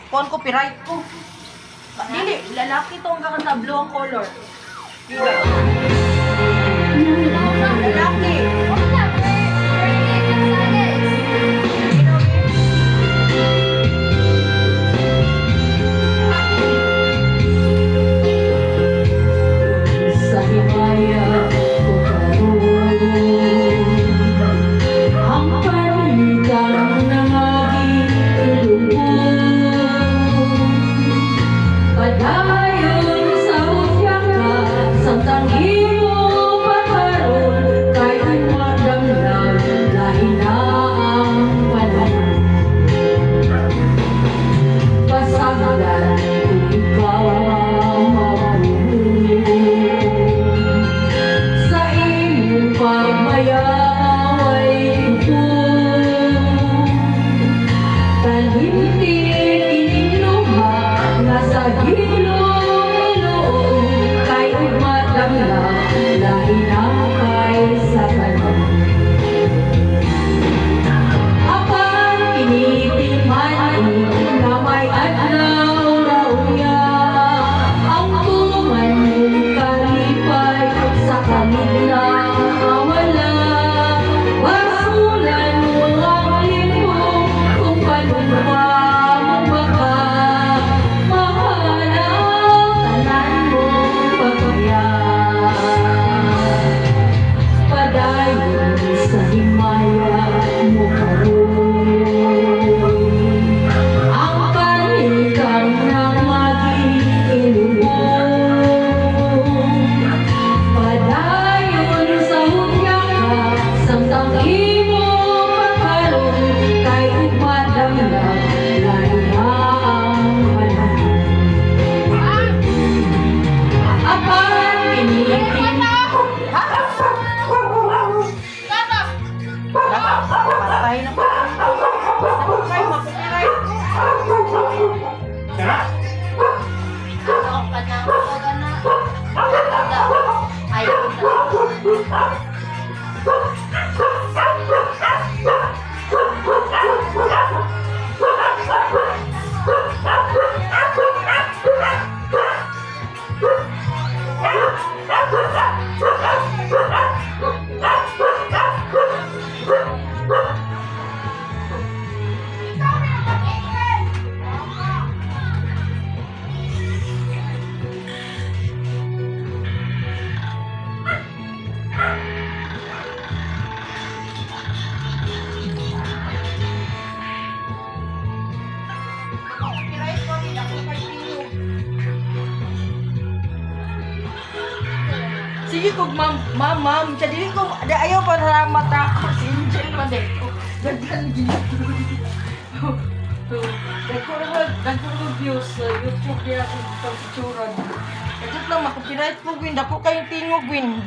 kuan copyright ko. Dili, lalaki to ang kakanta blue ang color. Diba? Lalaki. Sa himaya ko ang panigang ng aking lubong. Padayon sa usyak ka, samtang imo pagkaroon, kahit madamdam na hinaang panahon. Pasagdan kung ikaw ang mabuhay, sa iyong pagmayaway ko. Talintik iniluha na sa gilong-ilong, kahit madamdam na hinakay sa kanon. Apan initingman na may adlaw raw niya, ang tuman mong kalipay sa kaliglang awala. Basulan mo ang limbong kung panumpa mong baka, mahalaw tanan mong pagkayan. Padayon sa himaya mo karoon, ang kalikang ng mag-iilubong. Padayon sa hudya ka, samtang imo pagkaroon, kahit madamdam na hinaang panahon. Apan initingnan Patay na po. Copyright, ma-copyright. Copyright ko, hindi ako mag-tingog. Sige kog ma'am, sa dili ko ayaw pa sa mata si Angel man din ko. Daghan gid. Dagko views sa YouTube niya sa picture. Kadto lang makopyright ko win dako kay tingog win.